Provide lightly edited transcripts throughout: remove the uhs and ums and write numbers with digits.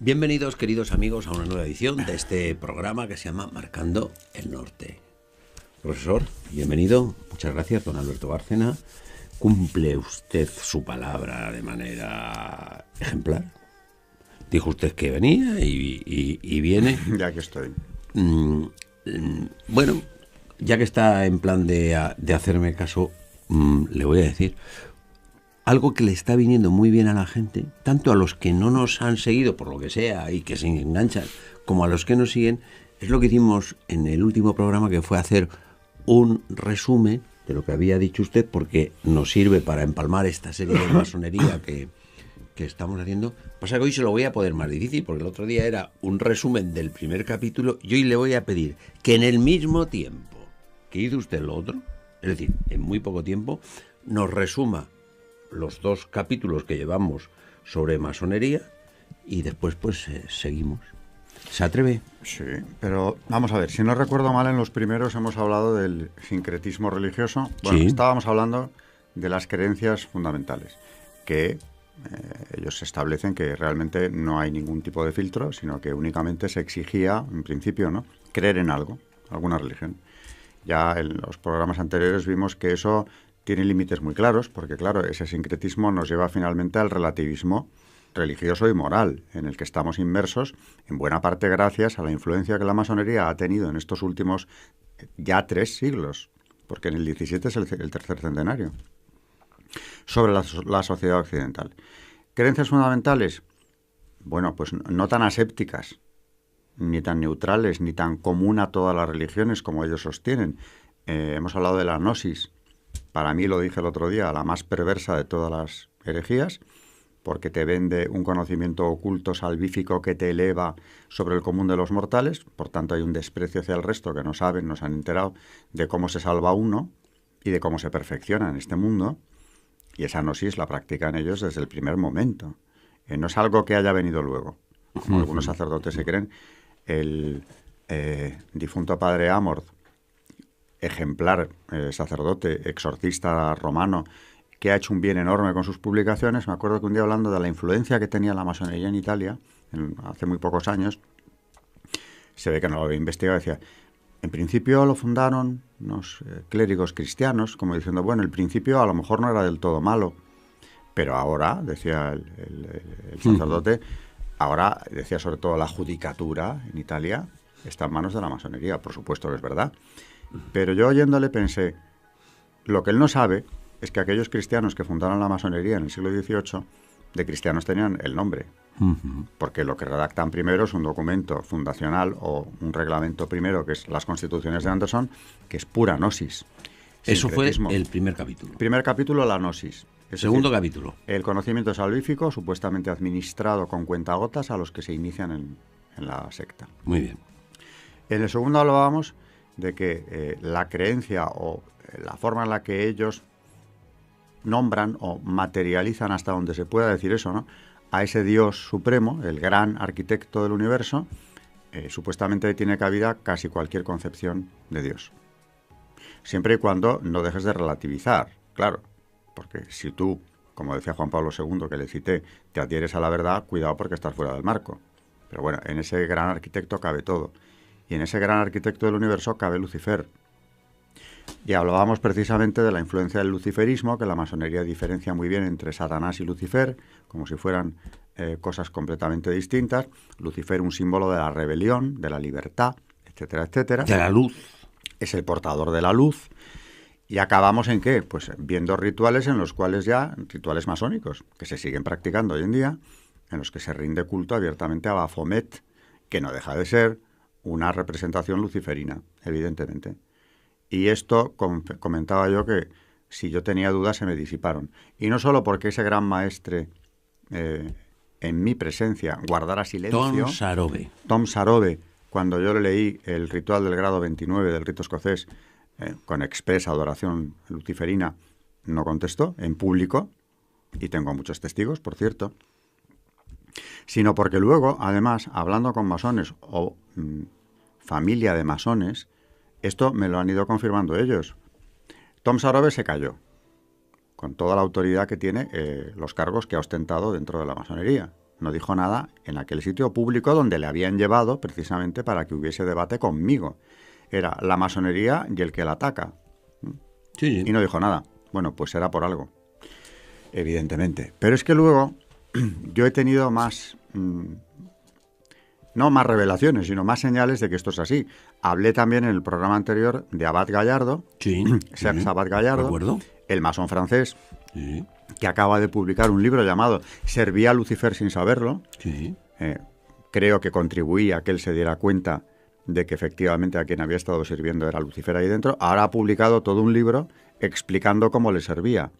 Bienvenidos, queridos amigos, a una nueva edición de este programa que se llama Marcando el Norte. Profesor, bienvenido. Muchas gracias, don Alberto Bárcena. Cumple usted su palabra de manera ejemplar. Dijo usted que venía y viene. Ya que estoy. Bueno, ya que está en plan de hacerme caso, le voy a decir algo que le está viniendo muy bien a la gente, tanto a los que no nos han seguido por lo que sea y que se enganchan, como a los que nos siguen. Es lo que hicimos en el último programa, que fue hacer un resumen de lo que había dicho usted, porque nos sirve para empalmar esta serie de masonería que estamos haciendo. Pasa que hoy se lo voy a poner más difícil, porque el otro día era un resumen del primer capítulo y hoy le voy a pedir que en el mismo tiempo que hizo usted lo otro, es decir, en muy poco tiempo, nos resuma los dos capítulos que llevamos sobre masonería y después pues seguimos. ¿Se atreve? Sí, pero vamos a ver, si no recuerdo mal, en los primeros hemos hablado del sincretismo religioso. Bueno, Sí. Estábamos hablando de las creencias fundamentales, que ellos establecen que realmente no hay ningún tipo de filtro, sino que únicamente se exigía, en principio, ¿no?, creer en algo, alguna religión. Ya en los programas anteriores vimos que eso tiene límites muy claros, porque claro, ese sincretismo nos lleva finalmente al relativismo religioso y moral, en el que estamos inmersos, en buena parte gracias a la influencia que la masonería ha tenido en estos últimos ya 3 siglos, porque en el 17 es el tercer centenario, sobre la sociedad occidental. ¿Creencias fundamentales? Bueno, pues no tan asépticas, ni tan neutrales, ni tan común a todas las religiones como ellos sostienen. Hemos hablado de la gnosis. Para mí, lo dije el otro día, la más perversa de todas las herejías, porque te vende un conocimiento oculto salvífico que te eleva sobre el común de los mortales. Por tanto, hay un desprecio hacia el resto que no saben, no se han enterado de cómo se salva uno y de cómo se perfecciona en este mundo. Y esa gnosis la practican ellos desde el primer momento. No es algo que haya venido luego, como algunos sacerdotes se creen. El difunto padre Amorth, ejemplar sacerdote, exorcista romano, que ha hecho un bien enorme con sus publicaciones. Me acuerdo que un día, hablando de la influencia que tenía la masonería en Italia, hace muy pocos años, se ve que no lo había investigado, decía, en principio lo fundaron unos clérigos cristianos, como diciendo, bueno, el principio a lo mejor no era del todo malo, pero ahora, decía el sacerdote, ahora, decía, sobre todo la judicatura en Italia está en manos de la masonería. Por supuesto que es verdad. Pero yo, oyéndole, pensé, lo que él no sabe es que aquellos cristianos que fundaron la masonería en el siglo XVIII, de cristianos tenían el nombre, porque lo que redactan primero es un documento fundacional o un reglamento primero, que es las Constituciones de Anderson, que es pura gnosis. Eso fue el primer capítulo. Primer capítulo, la gnosis. Segundo capítulo. El conocimiento salvífico, supuestamente administrado con cuentagotas a los que se inician en la secta. Muy bien. En el segundo hablábamos de que la creencia o la forma en la que ellos nombran o materializan, hasta donde se pueda decir eso, ¿no?, a ese Dios supremo, el gran arquitecto del universo, supuestamente tiene cabida casi cualquier concepción de Dios. Siempre y cuando no dejes de relativizar, claro, porque si tú, como decía Juan Pablo II, que le cité, te adhieres a la verdad, cuidado porque estás fuera del marco. Pero bueno, en ese gran arquitecto cabe todo. Y en ese gran arquitecto del universo cabe Lucifer. Y hablábamos precisamente de la influencia del luciferismo, que la masonería diferencia muy bien entre Satanás y Lucifer, como si fueran cosas completamente distintas. Lucifer, un símbolo de la rebelión, de la libertad, etcétera, etcétera. De la luz. Es el portador de la luz. ¿Y acabamos en qué? Pues viendo rituales en los cuales ya, rituales masónicos, que se siguen practicando hoy en día, en los que se rinde culto abiertamente a Baphomet, que no deja de ser una representación luciferina, evidentemente. Y esto comentaba yo que si yo tenía dudas se me disiparon. Y no solo porque ese gran maestre en mi presencia guardara silencio. Tom Sarobe, cuando yo le leí el ritual del grado 29 del rito escocés, con expresa adoración luciferina, no contestó en público, y tengo muchos testigos, por cierto, sino porque luego, además, hablando con masones o familia de masones, esto me lo han ido confirmando ellos. Tom Sarobe se cayó, con toda la autoridad que tiene, los cargos que ha ostentado dentro de la masonería. no dijo nada en aquel sitio público donde le habían llevado precisamente para que hubiese debate conmigo. Era la masonería y el que la ataca. Sí, sí. Y no dijo nada. Bueno, pues será por algo, evidentemente. Pero es que luego yo he tenido más, no más revelaciones, sino más señales de que esto es así. Hablé también en el programa anterior de Abad Gallardo, Sí, Serge sí, Abad Gallardo, recuerdo. el masón francés, Sí, que acaba de publicar un libro llamado Servía a Lucifer sin saberlo. sí. Creo que contribuía a que él se diera cuenta de que efectivamente a quien había estado sirviendo era Lucifer ahí dentro. Ahora ha publicado todo un libro explicando cómo le servía.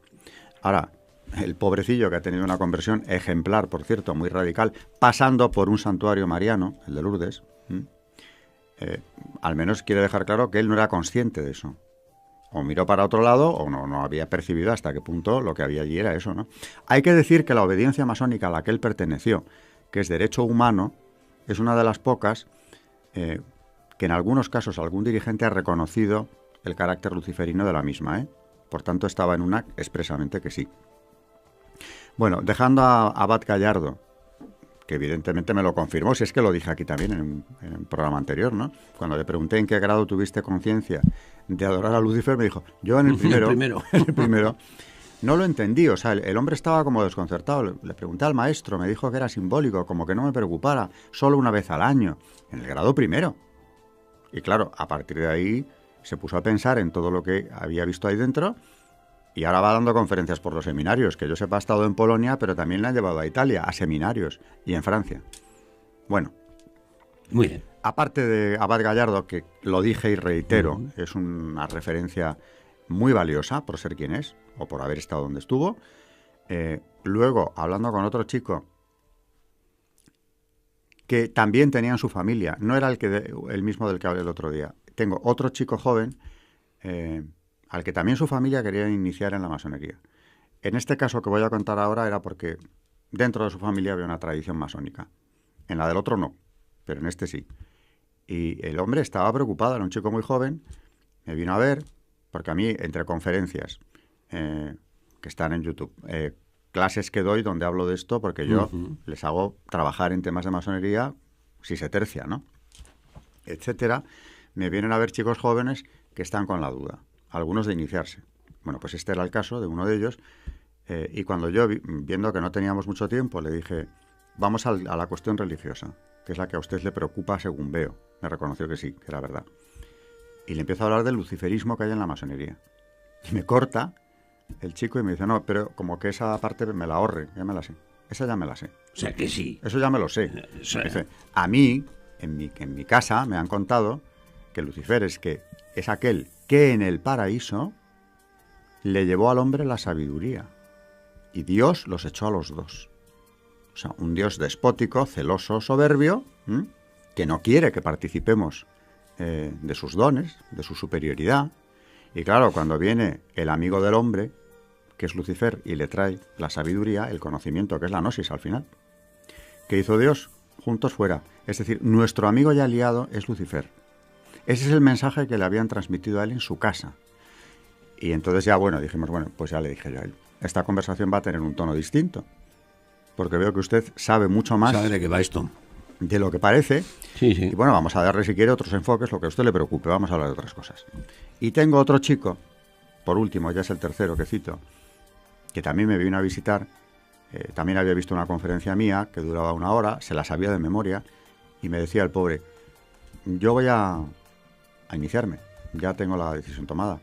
Ahora, el pobrecillo que ha tenido una conversión ejemplar, por cierto, muy radical, pasando por un santuario mariano, el de Lourdes, al menos quiere dejar claro que él no era consciente de eso. O miró para otro lado o no había percibido hasta qué punto lo que había allí era eso, ¿no? Hay que decir que la obediencia masónica a la que él perteneció, que es derecho humano, es una de las pocas que en algunos casos algún dirigente ha reconocido el carácter luciferino de la misma, ¿eh? Por tanto, estaba en una expresamente que sí. Bueno, dejando a Abad Gallardo, que evidentemente me lo confirmó, si es que lo dije aquí también en un programa anterior, ¿no? Cuando le pregunté en qué grado tuviste conciencia de adorar a Lucifer, me dijo, yo en el primero. En el primero. No lo entendí, o sea, el hombre estaba como desconcertado. Le pregunté al maestro, me dijo que era simbólico, como que no me preocupara, solo una vez al año, en el grado primero. Y claro, a partir de ahí se puso a pensar en todo lo que había visto ahí dentro y ahora va dando conferencias por los seminarios. Que yo sepa, ha estado en Polonia, pero también le han llevado a Italia, a seminarios, y en Francia. Bueno. Muy bien. Aparte de Abad Gallardo, que lo dije y reitero, es una referencia muy valiosa por ser quien es, o por haber estado donde estuvo. Luego, hablando con otro chico, que también tenía en su familia, no era el mismo del que hablé el otro día. Tengo otro chico joven, al que también su familia quería iniciar en la masonería. En este caso que voy a contar ahora era porque dentro de su familia había una tradición masónica. En la del otro no, pero en este sí. Y el hombre estaba preocupado, era un chico muy joven, me vino a ver, porque a mí, entre conferencias que están en YouTube, clases que doy donde hablo de esto, porque yo les hago trabajar en temas de masonería, si se tercia, ¿no? Etcétera. Me vienen a ver chicos jóvenes que están con la duda, algunos de iniciarse. Bueno, pues este era el caso de uno de ellos, y cuando yo, viendo que no teníamos mucho tiempo, le dije, vamos a la cuestión religiosa, que es la que a usted le preocupa según veo. Me reconoció que sí, que era verdad. Y le empiezo a hablar del luciferismo que hay en la masonería. Y me corta el chico y me dice, no, pero como que esa parte me la ahorre, ya me la sé. Esa ya me la sé. O sea que sí. Eso ya me lo sé. Dice, a mí, en mi casa, me han contado que Lucifer es aquel que en el paraíso le llevó al hombre la sabiduría. Y Dios los echó a los dos. O sea, un Dios despótico, celoso, soberbio, que no quiere que participemos de sus dones, de su superioridad. Y claro, cuando viene el amigo del hombre, que es Lucifer, y le trae la sabiduría, el conocimiento, que es la gnosis al final, ¿qué hizo Dios? Juntos fuera. Es decir, nuestro amigo y aliado es Lucifer. Ese es el mensaje que le habían transmitido a él en su casa. Y entonces ya, bueno, dijimos, bueno, pues ya le dije yo a él, esta conversación va a tener un tono distinto, porque veo que usted sabe mucho más. ¿Sabe de qué va esto? De lo que parece. Sí, sí. Y bueno, vamos a darle si quiere otros enfoques, lo que a usted le preocupe, vamos a hablar de otras cosas. Y tengo otro chico, por último, ya es el tercero que cito, que también me vino a visitar, también había visto una conferencia mía que duraba 1 hora, se la sabía de memoria, y me decía el pobre, yo voy a iniciarme, ya tengo la decisión tomada.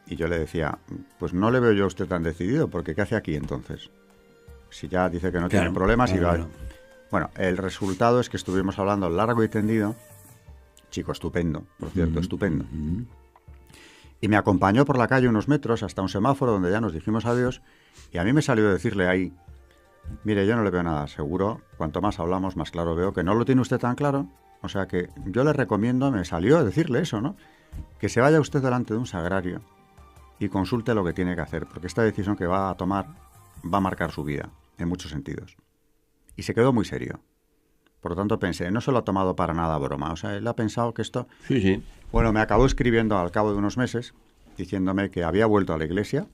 Y yo le decía, pues no le veo yo a usted tan decidido, porque ¿qué hace aquí entonces? Si ya dice que no tiene problemas y va... Bueno, el resultado es que estuvimos hablando largo y tendido, chico estupendo, por cierto, estupendo. Y me acompañó por la calle unos metros hasta un semáforo donde ya nos dijimos adiós, y a mí me salió decirle ahí, mire, yo no le veo nada seguro, cuanto más hablamos, más claro veo que no lo tiene usted tan claro, o sea que yo le recomiendo, me salió decirle eso, ¿no? Que se vaya usted delante de un sagrario y consulte lo que tiene que hacer, porque esta decisión que va a tomar va a marcar su vida, en muchos sentidos. Y se quedó muy serio. Por lo tanto pensé, no se lo ha tomado para nada broma, o sea, él ha pensado que esto... Sí, sí. Bueno, me acabó escribiendo al cabo de unos meses, diciéndome que había vuelto a la iglesia,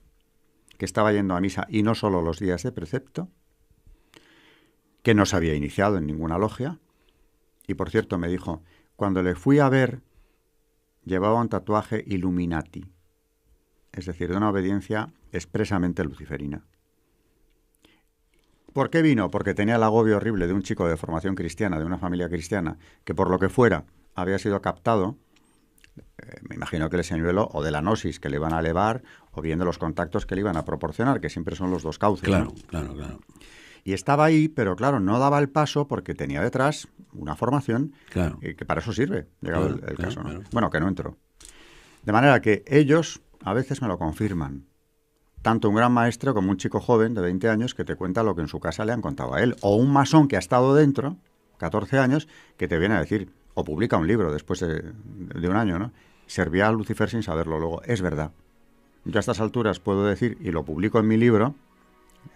que estaba yendo a misa y no solo los días de precepto, que no se había iniciado en ninguna logia. Y por cierto me dijo, cuando le fui a ver, llevaba un tatuaje Illuminati, es decir, de una obediencia expresamente luciferina. ¿Por qué vino? Porque tenía el agobio horrible de un chico de formación cristiana, de una familia cristiana, que por lo que fuera había sido captado, me imagino que el señuelo, o de la gnosis que le iban a elevar, o bien de los contactos que le iban a proporcionar, que siempre son los dos cauces. Claro, ¿no? claro. Y estaba ahí, pero claro, no daba el paso porque tenía detrás una formación que para eso sirve, llegado el caso. ¿no? Claro. Bueno, que no entró. De manera que ellos a veces me lo confirman. Tanto un gran maestro como un chico joven de 20 años que te cuenta lo que en su casa le han contado a él. O un masón que ha estado dentro, 14 años, que te viene a decir, o publica un libro después de un año, ¿no? Servía a Lucifer sin saberlo luego. Es verdad. Yo a estas alturas puedo decir, y lo publico en mi libro,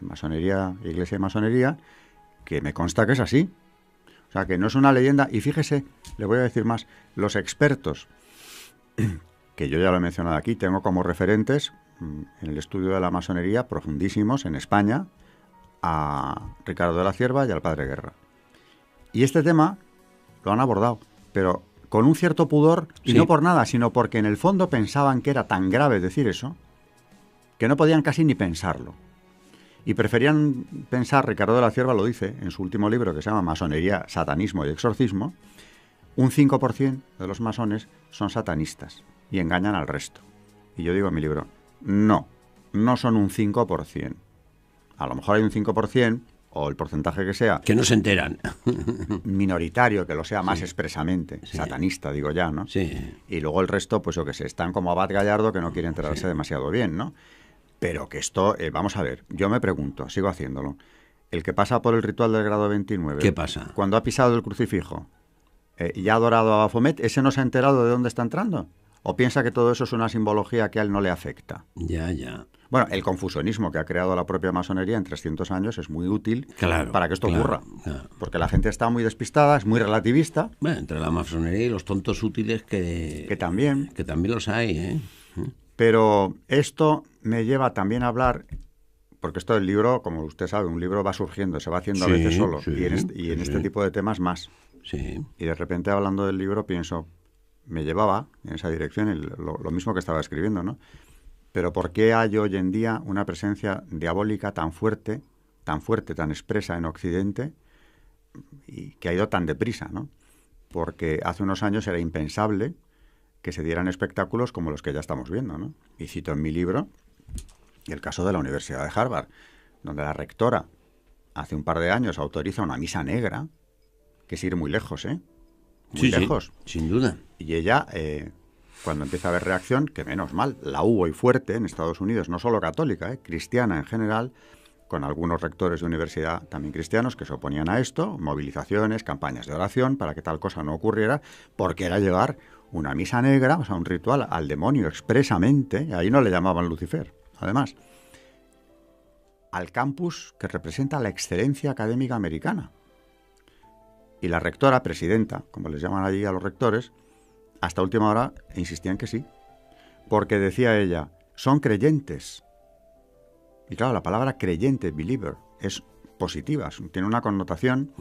en Masonería, Iglesia y Masonería, que me consta que es así. O sea, que no es una leyenda. Y fíjese, le voy a decir más, los expertos, que yo ya lo he mencionado aquí, tengo como referentes en el estudio de la masonería profundísimos en España a Ricardo de la Cierva y al Padre Guerra. Y este tema lo han abordado, pero con un cierto pudor, y no por nada, sino porque en el fondo pensaban que era tan grave decir eso, que no podían casi ni pensarlo. Y preferían pensar, Ricardo de la Cierva lo dice en su último libro que se llama Masonería, Satanismo y Exorcismo, un 5% de los masones son satanistas y engañan al resto. Y yo digo en mi libro, no son un 5%. A lo mejor hay un 5%, o el porcentaje que sea... Que no se enteran. Minoritario, que lo sea más expresamente. Sí. Satanista, digo ya, ¿no? Sí. Y luego el resto, pues yo que sé, están como Abad Gallardo, que no quiere enterarse demasiado bien, ¿no? Pero que esto, vamos a ver, yo me pregunto, sigo haciéndolo. El que pasa por el ritual del grado 29... ¿Qué pasa? Cuando ha pisado el crucifijo y ha adorado a Baphomet, ¿ese no se ha enterado de dónde está entrando? ¿O piensa que todo eso es una simbología que a él no le afecta? Ya. Bueno, el confusionismo que ha creado la propia masonería en 300 años es muy útil para que esto ocurra. Claro. Porque la gente está muy despistada, es muy relativista. Bueno, entre la masonería y los tontos útiles que también los hay, ¿eh? Pero esto me lleva también a hablar, porque esto del libro, como usted sabe, un libro va surgiendo, se va haciendo a veces solo. Y en este tipo de temas más. Sí. Y de repente hablando del libro pienso, me llevaba en esa dirección lo mismo que estaba escribiendo, ¿no? Pero ¿por qué hay hoy en día una presencia diabólica tan fuerte, tan expresa en Occidente y que ha ido tan deprisa, ¿no? Porque hace unos años era impensable que se dieran espectáculos como los que ya estamos viendo, ¿no? Y cito en mi libro el caso de la Universidad de Harvard, donde la rectora hace un par de años autoriza una misa negra, que es ir muy lejos, ¿eh? Muy lejos. Sí, sin duda. Y ella... cuando empieza a haber reacción, que menos mal, la hubo y fuerte en Estados Unidos, no solo católica, cristiana en general, con algunos rectores de universidad también cristianos que se oponían a esto, movilizaciones, campañas de oración para que tal cosa no ocurriera, porque era llevar una misa negra, o sea, un ritual al demonio expresamente, ahí no le llamaban Lucifer, además, al campus que representa la excelencia académica americana. Y la rectora, presidenta, como les llaman allí a los rectores, hasta última hora insistían que sí, porque decía ella, son creyentes. Y claro, la palabra creyente, believer, es positiva, tiene una connotación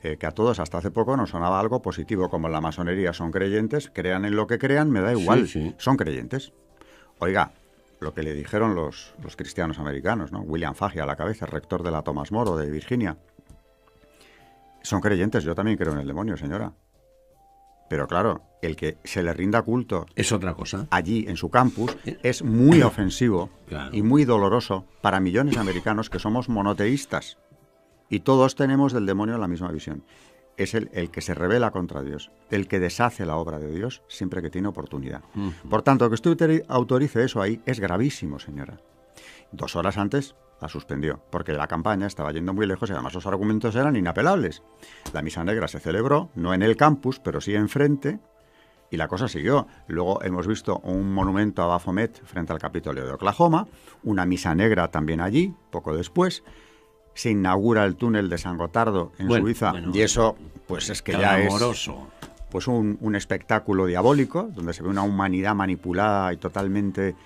que a todos hasta hace poco nos sonaba algo positivo, como en la masonería son creyentes, crean en lo que crean, me da igual, son creyentes. Oiga, lo que le dijeron los cristianos americanos, ¿no? William Fagg a la cabeza, rector de la Thomas More de Virginia, son creyentes, yo también creo en el demonio, señora. Pero claro, el que se le rinda culto es otra cosa. Allí, en su campus, es muy ofensivo y muy doloroso para millones de americanos que somos monoteístas. Y todos tenemos del demonio la misma visión. Es el que se rebela contra Dios, el que deshace la obra de Dios siempre que tiene oportunidad. Por tanto, que usted autorice eso ahí es gravísimo, señora. 2 horas antes la suspendió, porque la campaña estaba yendo muy lejos y además los argumentos eran inapelables. La misa negra se celebró, no en el campus, pero sí enfrente, y la cosa siguió. Luego hemos visto un monumento a Baphomet frente al Capitolio de Oklahoma, una misa negra también allí, poco después. Se inaugura el túnel de San Gotardo en Suiza, y eso pues es que ya es pues un espectáculo diabólico, donde se ve una humanidad manipulada y totalmente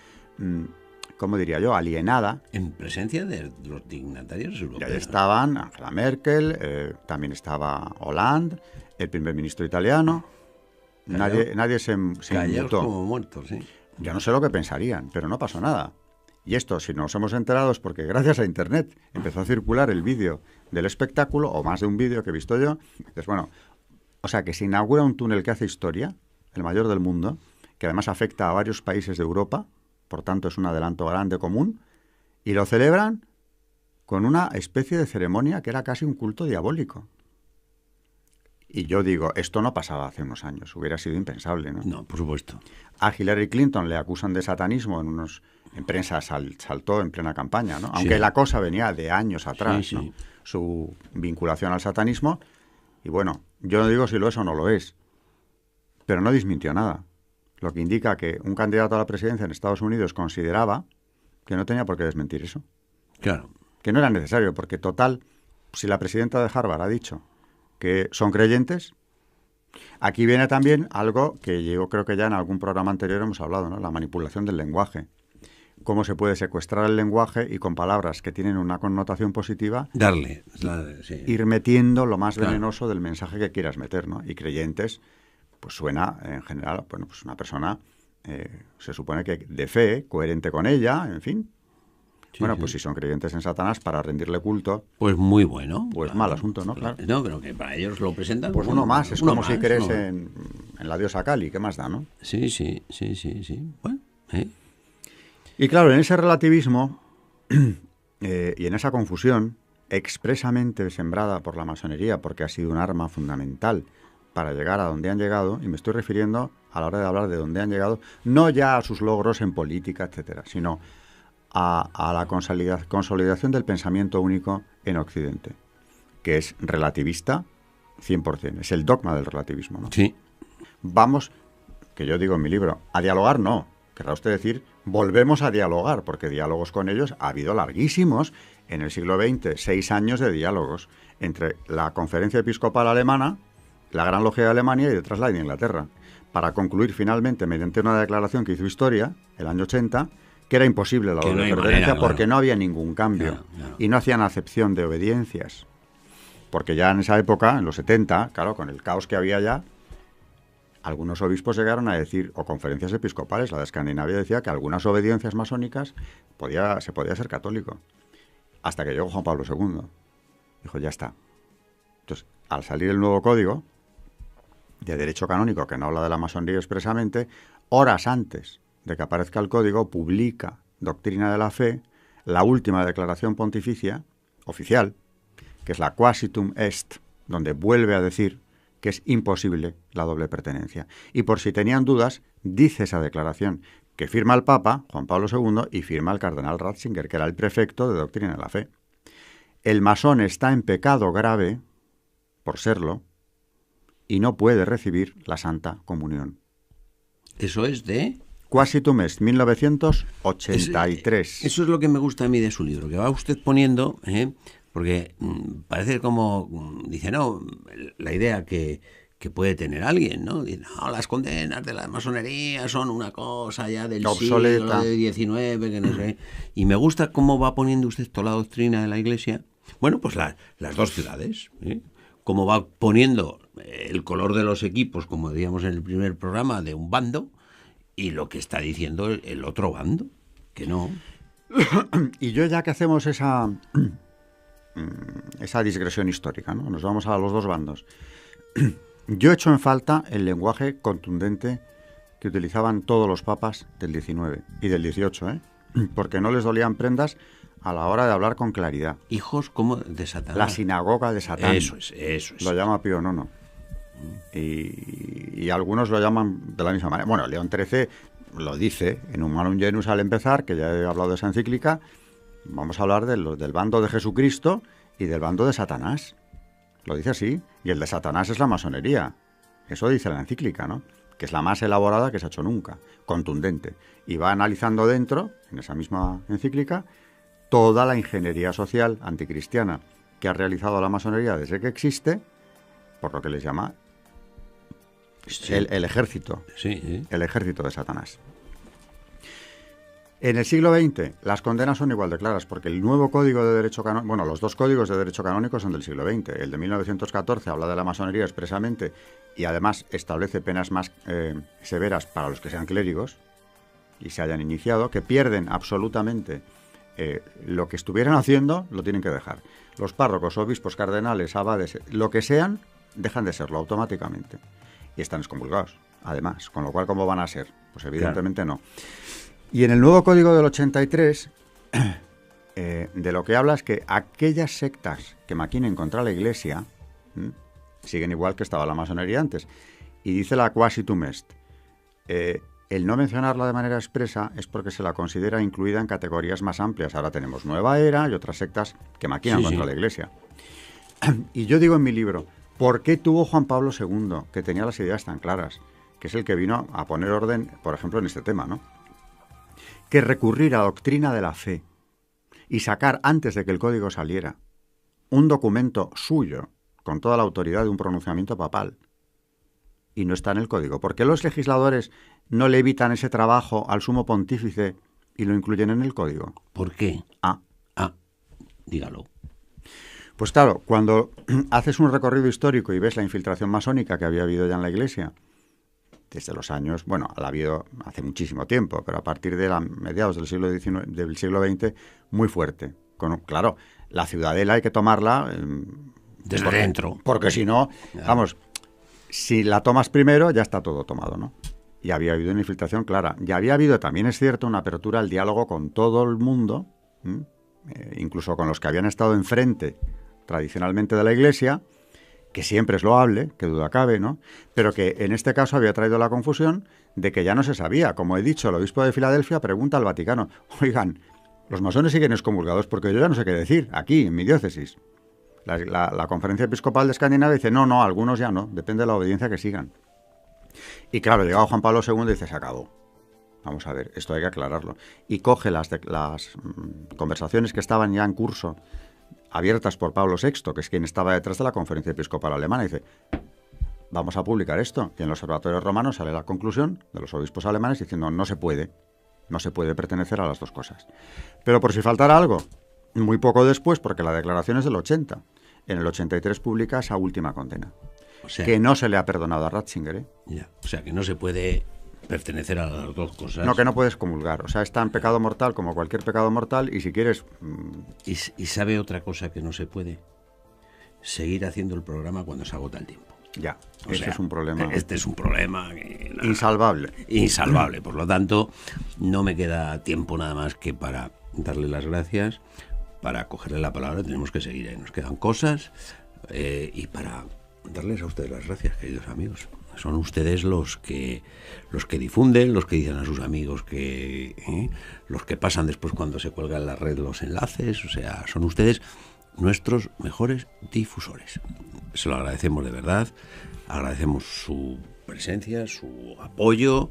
¿cómo diría yo?, alienada. En presencia de los dignatarios Y europeos. ahí estaban Angela Merkel, también estaba Hollande, el primer ministro italiano. Nadie se Callados inmutó. como muertos, sí. Yo no sé lo que pensarían, pero no pasó nada. Y esto, si nos hemos enterado, es porque gracias a Internet empezó a circular el vídeo del espectáculo, o más de un vídeo que he visto yo. Entonces, bueno, o sea, que se inaugura un túnel que hace historia, el mayor del mundo, que además afecta a varios países de Europa, por tanto es un adelanto grande común, y lo celebran con una especie de ceremonia que era casi un culto diabólico. Y yo digo, esto no pasaba hace unos años, hubiera sido impensable, ¿no? No, por supuesto. A Hillary Clinton le acusan de satanismo en prensa saltó en plena campaña, ¿no? Aunque Sí. la cosa venía de años atrás, Sí, sí. ¿no? Su vinculación al satanismo. Y bueno, yo no digo si lo es o no lo es, pero no desmintió nada. Lo que indica que un candidato a la presidencia en Estados Unidos consideraba que no tenía por qué desmentir eso. Claro. Que no era necesario, porque total, si la presidenta de Harvard ha dicho que son creyentes, aquí viene también algo que yo creo que ya en algún programa anterior hemos hablado, ¿no? La manipulación del lenguaje. Cómo se puede secuestrar el lenguaje y con palabras que tienen una connotación positiva Sí. ir metiendo lo más Claro. venenoso del mensaje que quieras meter, ¿no? Y creyentes, pues suena en general, bueno, pues una persona, se supone que de fe, coherente con ella, en fin. Sí, Bueno, sí. pues si son creyentes en Satanás para rendirle culto, Pues muy bueno. pues mal asunto, ¿no? Claro. No, pero que para ellos lo presentan Pues como uno más, es uno como si más, crees uno más. en la diosa Kali, ¿qué más da, no? Sí. Bueno, Y claro, en ese relativismo y en esa confusión expresamente sembrada por la masonería, porque ha sido un arma fundamental para llegar a donde han llegado, y me estoy refiriendo a la hora de hablar de dónde han llegado, no ya a sus logros en política, etcétera, sino a la consolidación del pensamiento único en Occidente, que es relativista 100%, es el dogma del relativismo, ¿no? sí. Vamos, que yo digo en mi libro, a dialogar no, querrá usted decir, volvemos a dialogar, porque diálogos con ellos ha habido larguísimos en el siglo XX, 6 años de diálogos entre la Conferencia Episcopal Alemana, la Gran Logia de Alemania y detrás la de Inglaterra, para concluir finalmente, mediante una declaración que hizo Historia, el año 80, que era imposible la Que no doble hay pertenencia manera, porque claro. no había ningún cambio Claro. y no hacían acepción de obediencias. Porque ya en esa época, en los 70, claro, con el caos que había ya, algunos obispos llegaron a decir, o conferencias episcopales, la de Escandinavia decía que algunas obediencias masónicas se podía ser católico. Hasta que llegó Juan Pablo II. Dijo, ya está. Entonces, al salir el nuevo código de derecho canónico, que no habla de la masonería expresamente, horas antes de que aparezca el código, publica Doctrina de la Fe, la última declaración pontificia, oficial, que es la Quasitum Est, donde vuelve a decir que es imposible la doble pertenencia. Y por si tenían dudas, dice esa declaración, que firma el Papa, Juan Pablo II, y firma el cardenal Ratzinger, que era el prefecto de Doctrina de la Fe. El masón está en pecado grave, por serlo, y no puede recibir la Santa Comunión. Eso es de... Quasitum Est, 1983. Eso es lo que me gusta a mí de su libro, que va usted poniendo, porque parece como, dice, no, la idea que puede tener alguien, ¿no? Dice, no, las condenas de la masonería son una cosa ya del Obsoleta. siglo XIX, que no sé. Y me gusta cómo va poniendo usted toda la doctrina de la Iglesia. Bueno, pues las dos ciudades, cómo va poniendo el color de los equipos, como decíamos en el primer programa, de un bando, y lo que está diciendo el otro bando, que no. Y yo ya que hacemos esa digresión histórica, ¿no? Nos vamos a los dos bandos. Yo echo en falta el lenguaje contundente que utilizaban todos los papas del 19 y del 18, porque no les dolían prendas a la hora de hablar con claridad. Hijos como de Satanás. La sinagoga de Satán. Eso es. Lo llama Pío IX. Y algunos lo llaman de la misma manera. Bueno, León XIII lo dice en Humanum Genus al empezar, que ya he hablado de esa encíclica. Vamos a hablar del bando de Jesucristo y del bando de Satanás. Lo dice así. Y el de Satanás es la masonería. Eso dice la encíclica, ¿no? Que es la más elaborada que se ha hecho nunca. Contundente. Y va analizando dentro, en esa misma encíclica, toda la ingeniería social anticristiana que ha realizado la masonería desde que existe, por lo que les llama Sí. el ejército. Sí. El ejército de Satanás. En el siglo XX las condenas son igual de claras, porque el nuevo Código de Derecho Canónico, bueno, los dos códigos de derecho canónico son del siglo XX. El de 1914 habla de la masonería expresamente y además establece penas más severas para los que sean clérigos y se hayan iniciado, que pierden absolutamente lo que estuvieran haciendo, lo tienen que dejar. Los párrocos, obispos, cardenales, abades, lo que sean, dejan de serlo automáticamente. Y están excomulgados, además. Con lo cual, ¿cómo van a ser? Pues evidentemente no. Y en el nuevo Código del 83, de lo que habla es que aquellas sectas que maquinen contra la Iglesia siguen igual que estaba la masonería antes. Y dice la quasitum est. El no mencionarla de manera expresa es porque se la considera incluida en categorías más amplias. Ahora tenemos Nueva Era y otras sectas que maquinan contra la Iglesia. Y yo digo en mi libro, ¿por qué tuvo Juan Pablo II, que tenía las ideas tan claras, que es el que vino a poner orden, por ejemplo, en este tema, ¿no? Que recurrir a doctrina de la fe y sacar, antes de que el código saliera, un documento suyo con toda la autoridad de un pronunciamiento papal y no está en el código? ¿Por qué los legisladores no le evitan ese trabajo al sumo pontífice y lo incluyen en el código? ¿Por qué? Dígalo. Pues claro, cuando haces un recorrido histórico y ves la infiltración masónica que había habido ya en la Iglesia, desde los años, bueno, la ha habido hace muchísimo tiempo, pero a partir de mediados del siglo XX, muy fuerte. Claro, la ciudadela hay que tomarla desde dentro. Porque si no, vamos, si la tomas primero, ya está todo tomado, ¿no? Y había habido una infiltración clara. Y había habido, también es cierto, una apertura al diálogo con todo el mundo, incluso con los que habían estado enfrente tradicionalmente de la Iglesia, que siempre es loable, que duda cabe, ¿no? Pero que en este caso había traído la confusión de que ya no se sabía. Como he dicho, el obispo de Filadelfia pregunta al Vaticano, oigan, los masones siguen excomulgados porque yo ya no sé qué decir, aquí, en mi diócesis. La conferencia episcopal de Escandinavia dice, no, algunos ya no, depende de la obediencia que sigan. Y claro, llegado Juan Pablo II y dice, se acabó. Vamos a ver, esto hay que aclararlo. Y coge las conversaciones que estaban ya en curso, abiertas por Pablo VI, que es quien estaba detrás de la conferencia episcopal alemana, y dice, vamos a publicar esto. Y en los observatorios romanos sale la conclusión de los obispos alemanes diciendo, no se puede pertenecer a las dos cosas. Pero por si faltara algo, muy poco después, porque la declaración es del 80, en el 83 publica esa última condena, o sea, que no se le ha perdonado a Ratzinger, ¿eh? Ya, o sea, que no se puede pertenecer a las dos cosas. No, que no puedes comulgar. O sea, es tan pecado mortal como cualquier pecado mortal y si quieres... ¿Y sabe otra cosa que no se puede? Seguir haciendo el programa cuando se agota el tiempo. Ya, ese es un problema. Este es un problema insalvable. Insalvable. Por lo tanto, no me queda tiempo nada más que para darle las gracias, para cogerle la palabra. Tenemos que seguir, nos quedan cosas, y para darles a ustedes las gracias, queridos amigos. Son ustedes los que difunden, los que dicen a sus amigos los que pasan después cuando se cuelga en la red los enlaces. O sea, son ustedes nuestros mejores difusores. Se lo agradecemos de verdad, agradecemos su presencia, su apoyo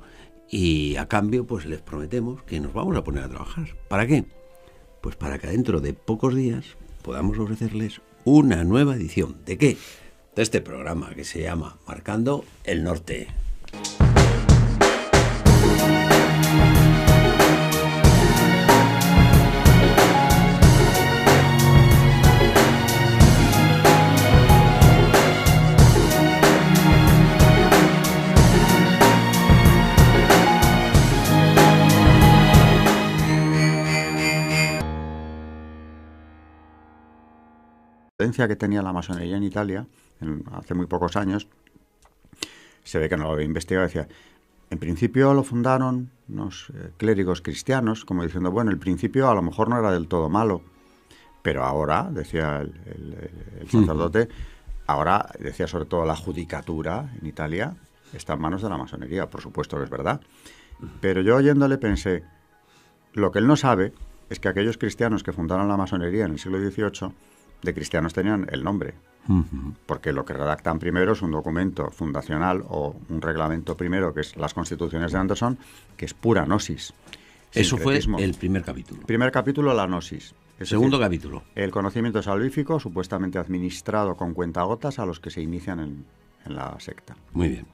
y a cambio pues les prometemos que nos vamos a poner a trabajar. ¿Para qué? Pues para que dentro de pocos días podamos ofrecerles una nueva edición. ¿De qué? De este programa que se llama Marcando el Norte. Que tenía la masonería en Italia hace muy pocos años, se ve que no lo había investigado, decía, en principio lo fundaron unos clérigos cristianos, como diciendo, bueno, el principio a lo mejor no era del todo malo, pero ahora, decía el sacerdote, ahora, decía sobre todo la judicatura en Italia, está en manos de la masonería, por supuesto que es verdad, pero yo oyéndole pensé, lo que él no sabe es que aquellos cristianos que fundaron la masonería en el siglo XVIII, de cristianos tenían el nombre, porque lo que redactan primero es un documento fundacional o un reglamento primero, que es las Constituciones de Anderson, que es pura gnosis. Eso fue el primer capítulo. Primer capítulo, la gnosis. Segundo capítulo. El conocimiento salvífico, supuestamente administrado con cuentagotas a los que se inician en la secta. Muy bien.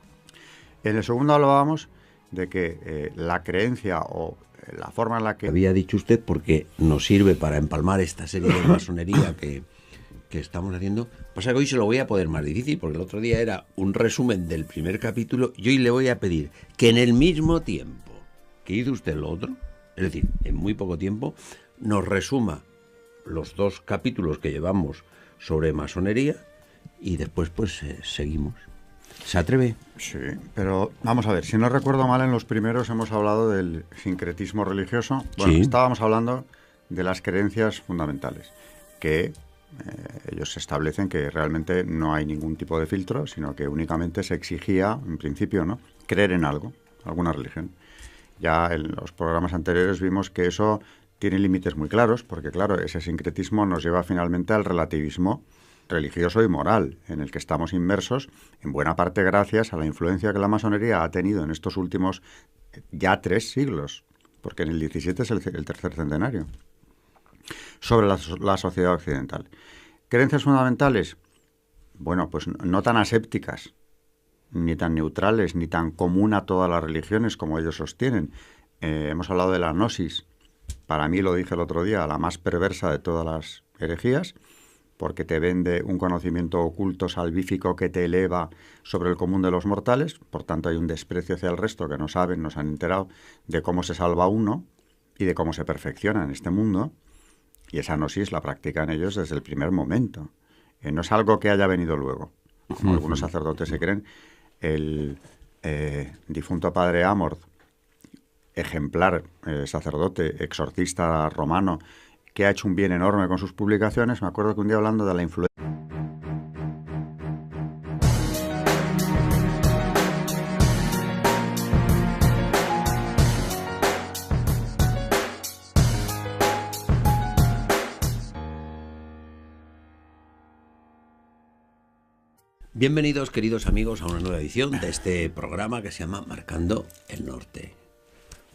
En el segundo hablábamos de que la creencia o la forma en la que... Había dicho usted porque nos sirve para empalmar esta serie de masonería que estamos haciendo. Pasa que hoy se lo voy a poner más difícil porque el otro día era un resumen del primer capítulo y hoy le voy a pedir que en el mismo tiempo que hizo usted lo otro, es decir, en muy poco tiempo, nos resuma los 2 capítulos que llevamos sobre masonería y después pues seguimos. ¿Se atreve? Sí, pero vamos a ver, si no recuerdo mal, en los primeros hemos hablado del sincretismo religioso. Bueno, Sí. estábamos hablando de las creencias fundamentales, que ellos establecen que realmente no hay ningún tipo de filtro, sino que únicamente se exigía, en principio, ¿no?, creer en algo, alguna religión. Ya en los programas anteriores vimos que eso tiene límites muy claros, porque claro, ese sincretismo nos lleva finalmente al relativismo religioso y moral, en el que estamos inmersos, en buena parte gracias a la influencia que la masonería ha tenido en estos últimos ya 3 siglos, porque en el 17 es el tercer centenario, sobre la sociedad occidental. ¿Creencias fundamentales? Bueno, pues no tan asépticas, ni tan neutrales, ni tan común a todas las religiones como ellos sostienen. Hemos hablado de la gnosis, para mí, lo dije el otro día, la más perversa de todas las herejías, porque te vende un conocimiento oculto salvífico que te eleva sobre el común de los mortales, por tanto hay un desprecio hacia el resto que no saben, no se han enterado de cómo se salva uno y de cómo se perfecciona en este mundo, y esa gnosis la practican ellos desde el primer momento. No es algo que haya venido luego, como algunos sacerdotes se creen. El difunto padre Amorth, ejemplar sacerdote, exorcista romano, que ha hecho un bien enorme con sus publicaciones. Me acuerdo que un día, hablando de la influencia... Bienvenidos, queridos amigos, a una nueva edición de este programa que se llama Marcando el Norte.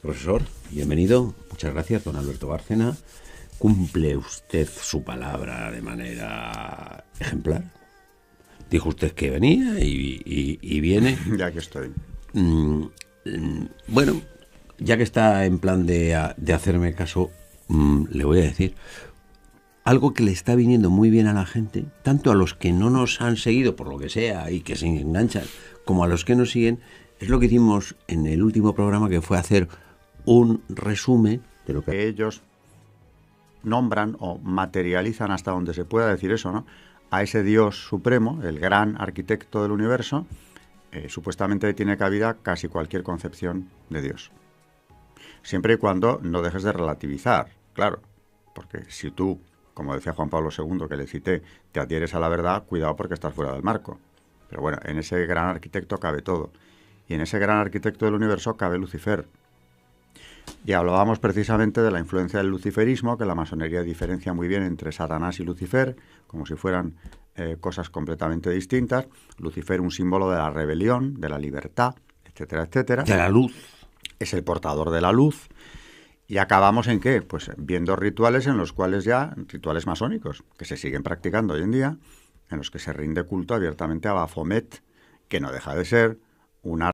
Profesor, bienvenido. Muchas gracias, don Alberto Bárcena. ¿Cumple usted su palabra de manera ejemplar? Dijo usted que venía y viene. Ya que estoy. Bueno, ya que está en plan de hacerme caso, le voy a decir algo que le está viniendo muy bien a la gente, tanto a los que no nos han seguido por lo que sea y que se enganchan, como a los que nos siguen. Es lo que hicimos en el último programa, que fue hacer un resumen de lo que ellos nombran o materializan, hasta donde se pueda decir eso, ¿no?, a ese Dios supremo, el gran arquitecto del universo. Supuestamente tiene cabida casi cualquier concepción de Dios. Siempre y cuando no dejes de relativizar, claro, porque si tú, como decía Juan Pablo II, que le cité, te adhieres a la verdad, cuidado porque estás fuera del marco. Pero bueno, en ese gran arquitecto cabe todo. Y en ese gran arquitecto del universo cabe Lucifer. Y hablábamos precisamente de la influencia del luciferismo, que la masonería diferencia muy bien entre Satanás y Lucifer, como si fueran cosas completamente distintas. Lucifer, un símbolo de la rebelión, de la libertad, etcétera, etcétera. de la luz. Es el portador de la luz. ¿Y acabamos en qué? Pues viendo rituales en los cuales ya, rituales masónicos, que se siguen practicando hoy en día, en los que se rinde culto abiertamente a Baphomet, que no deja de ser una